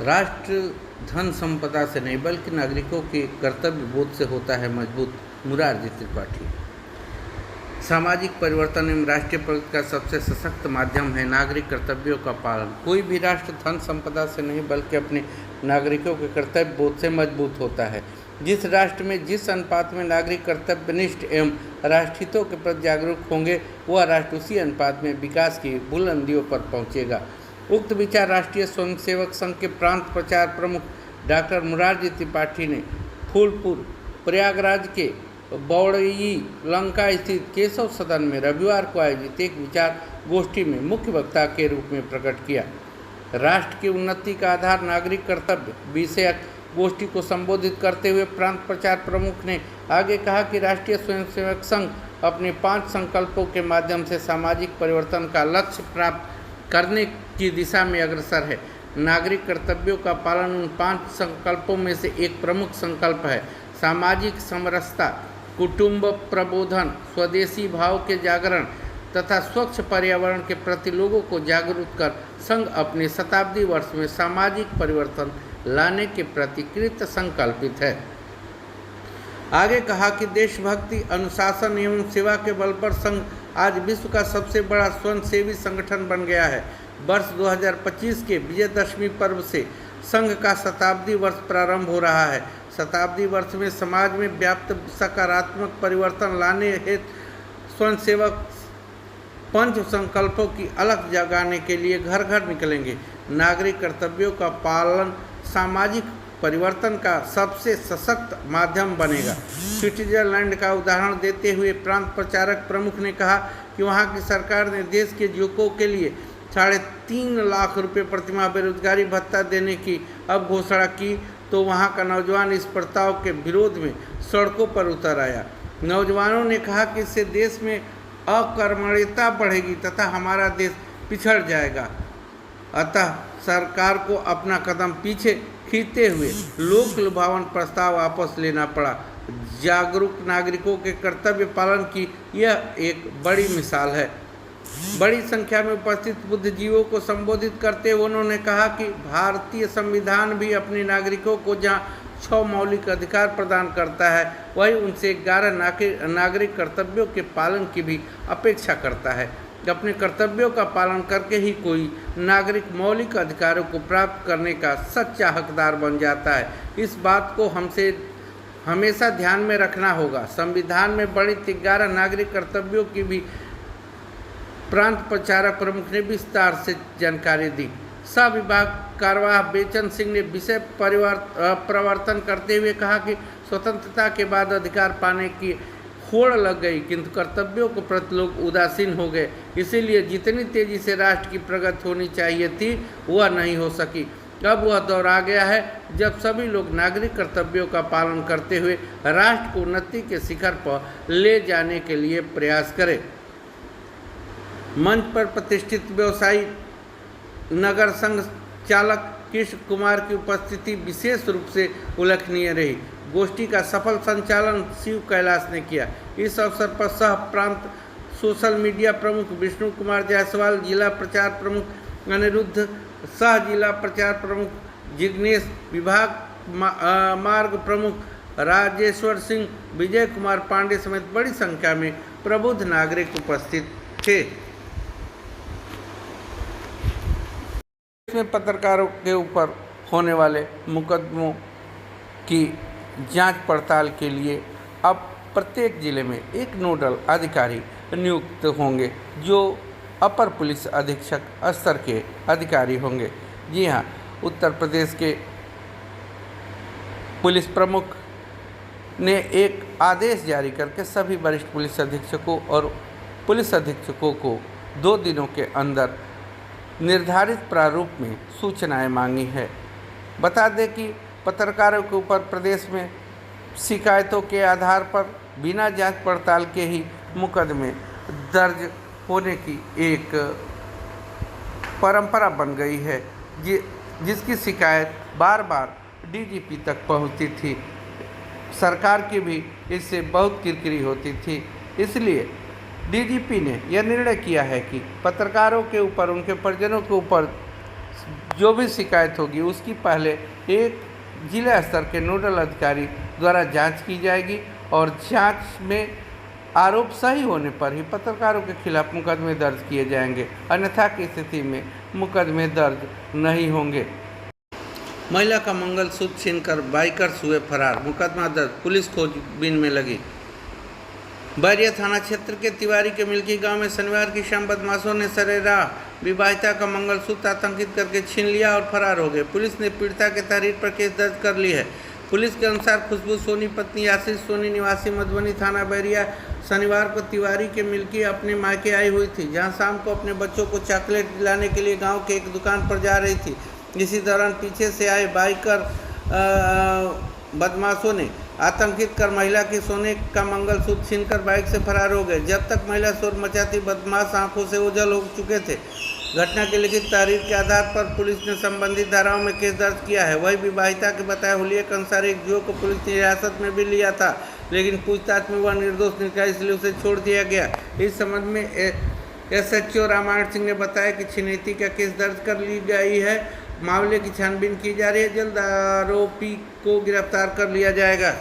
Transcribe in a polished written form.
राष्ट्र धन संपदा से नहीं बल्कि नागरिकों के कर्तव्य बोध से होता है मजबूत। मुरारजी त्रिपाठी। सामाजिक परिवर्तन एवं राष्ट्रीय प्रगति का सबसे सशक्त माध्यम है नागरिक कर्तव्यों का पालन। कोई भी राष्ट्र धन संपदा से नहीं बल्कि अपने नागरिकों के कर्तव्य बोध से मजबूत होता है। जिस राष्ट्र में जिस अनुपात में नागरिक कर्तव्यनिष्ठ एवं राष्ट्रहितों के प्रति जागरूक होंगे, वह राष्ट्र उसी अनुपात में विकास की बुलंदियों पर पहुंचेगा। उक्त विचार राष्ट्रीय स्वयंसेवक संघ के प्रांत प्रचार प्रमुख डॉक्टर मुरारजी त्रिपाठी ने फूलपुर प्रयागराज के बौड़ई लंका स्थित केशव सदन में रविवार को आयोजित एक विचार गोष्ठी में मुख्य वक्ता के रूप में प्रकट किया। राष्ट्र की उन्नति का आधार नागरिक कर्तव्य विषयक गोष्ठी को संबोधित करते हुए प्रांत प्रचार प्रमुख ने आगे कहा कि राष्ट्रीय स्वयंसेवक संघ अपने 5 संकल्पों के माध्यम से सामाजिक परिवर्तन का लक्ष्य प्राप्त करने की दिशा में अग्रसर है। नागरिक कर्तव्यों का पालन उन 5 संकल्पों में से एक प्रमुख संकल्प है। सामाजिक समरसता, कुटुंब प्रबोधन, स्वदेशी भाव के जागरण तथा स्वच्छ पर्यावरण के प्रति लोगों को जागरूक कर संघ अपने शताब्दी वर्ष में सामाजिक परिवर्तन लाने के प्रति कृत संकल्पित है। आगे कहा कि देशभक्ति, अनुशासन एवं सेवा के बल पर संघ आज विश्व का सबसे बड़ा स्वयंसेवी संगठन बन गया है। वर्ष 2025 के विजयदशमी पर्व से संघ का शताब्दी वर्ष प्रारंभ हो रहा है। शताब्दी वर्ष में समाज में व्याप्त सकारात्मक परिवर्तन लाने हेतु स्वयंसेवक 5 संकल्पों की अलख जगाने के लिए घर घर निकलेंगे। नागरिक कर्तव्यों का पालन सामाजिक परिवर्तन का सबसे सशक्त माध्यम बनेगा। स्विट्जरलैंड का उदाहरण देते हुए प्रांत प्रचारक प्रमुख ने कहा कि वहां की सरकार ने देश के युवकों के लिए 3.5 लाख रुपए प्रतिमाह बेरोजगारी भत्ता देने की अब घोषणा की तो वहां का नौजवान इस प्रस्ताव के विरोध में सड़कों पर उतर आया। नौजवानों ने कहा कि इससे देश में अकर्मण्यता बढ़ेगी तथा हमारा देश पिछड़ जाएगा। अतः सरकार को अपना कदम पीछे खींचते हुए लोक लुभावन प्रस्ताव वापस लेना पड़ा। जागरूक नागरिकों के कर्तव्य पालन की यह एक बड़ी मिसाल है। बड़ी संख्या में उपस्थित बुद्धिजीवियों को संबोधित करते हुए उन्होंने कहा कि भारतीय संविधान भी अपने नागरिकों को जहां 6 मौलिक अधिकार प्रदान करता है, वही उनसे 11 नागरिक कर्तव्यों के पालन की भी अपेक्षा करता है। अपने कर्तव्यों का पालन करके ही कोई नागरिक मौलिक अधिकारों को प्राप्त करने का सच्चा हकदार बन जाता है। इस बात को हमसे हमेशा ध्यान में रखना होगा। संविधान में वर्णित 11 नागरिक कर्तव्यों की भी प्रांत प्रचारक प्रमुख ने विस्तार से जानकारी दी। सह विभाग कार्यवाह बेचन सिंह ने विषय प्रवर्तन करते हुए कहा कि स्वतंत्रता के बाद अधिकार पाने की होड़ लग गई, किंतु कर्तव्यों के प्रति लोग उदासीन हो गए। इसीलिए जितनी तेजी से राष्ट्र की प्रगति होनी चाहिए थी वह नहीं हो सकी। अब वह दौर आ गया है जब सभी लोग नागरिक कर्तव्यों का पालन करते हुए राष्ट्र को उन्नति के शिखर पर ले जाने के लिए प्रयास करें। मंच पर प्रतिष्ठित व्यवसायी नगर संघ चालक कृष्ण कुमार की उपस्थिति विशेष रूप से उल्लेखनीय रही। गोष्ठी का सफल संचालन शिव कैलाश ने किया। इस अवसर पर सह प्रांत सोशल मीडिया प्रमुख विष्णु कुमार जायसवाल, जिला प्रचार प्रमुख अनिरुद्ध, सह जिला प्रचार प्रमुख जिग्नेश, विभाग मार्ग प्रमुख राजेश्वर सिंह, विजय कुमार पांडे समेत बड़ी संख्या में प्रबुद्ध नागरिक उपस्थित थे। इसमें पत्रकारों के ऊपर होने वाले मुकदमों की जांच पड़ताल के लिए अब प्रत्येक जिले में एक नोडल अधिकारी नियुक्त होंगे जो अपर पुलिस अधीक्षक स्तर के अधिकारी होंगे। जी हाँ, उत्तर प्रदेश के पुलिस प्रमुख ने एक आदेश जारी करके सभी वरिष्ठ पुलिस अधीक्षकों और पुलिस अधीक्षकों को 2 दिनों के अंदर निर्धारित प्रारूप में सूचनाएं मांगी है। बता दें कि पत्रकारों के ऊपर प्रदेश में शिकायतों के आधार पर बिना जांच पड़ताल के ही मुकदमे दर्ज होने की एक परंपरा बन गई है, जिसकी शिकायत बार बार डीजीपी तक पहुंचती थी। सरकार की भी इससे बहुत किरकिरी होती थी। इसलिए डीजीपी ने यह निर्णय किया है कि पत्रकारों के ऊपर, उनके परिजनों के ऊपर जो भी शिकायत होगी उसकी पहले एक जिला स्तर के नोडल अधिकारी द्वारा जांच की जाएगी और जांच में आरोप सही होने पर ही पत्रकारों के खिलाफ मुकदमे दर्ज किए जाएंगे, अन्यथा की स्थिति में मुकदमे दर्ज नहीं होंगे। महिला का मंगलसूत्र छीनकर बाइकर्स हुए फरार, मुकदमा दर्ज, पुलिस खोजबीन में लगी। बैरिया थाना क्षेत्र के तिवारी के मिल्की गांव में शनिवार की शाम बदमाशों ने सरेराह विवाहिता का मंगलसूत्र आतंकित करके छीन लिया और फरार हो गए। पुलिस ने पीड़िता के तहरीर पर केस दर्ज कर ली है। पुलिस के अनुसार खुशबू सोनी पत्नी आशीष सोनी निवासी मधुबनी थाना बैरिया शनिवार को तिवारी के मिल्की अपने मायके आई हुई थी, जहां शाम को अपने बच्चों को चॉकलेट दिलाने के लिए गांव के एक दुकान पर जा रही थी। इसी दौरान पीछे से आए बाइकर बदमाशों ने आतंकित कर महिला के सोने का मंगलसूत्र छीनकर बाइक से फरार हो गए। जब तक महिला शोर मचाती, बदमाश आंखों से ओझल हो चुके थे। घटना की लिखित तहरीर के आधार पर पुलिस ने संबंधित धाराओं में केस दर्ज किया है। वही विवाहिता के बताए हुलिये के अनुसार एक युवक को पुलिस ने हिरासत में भी लिया था, लेकिन पूछताछ में वह निर्दोष निकला, इसलिए उसे छोड़ दिया गया। इस संबंध में SHO रामायण सिंह ने बताया कि छिनैती का केस दर्ज कर ली गई है, मामले की छानबीन की जा रही है, जल्द आरोपी को गिरफ्तार कर लिया जाएगा।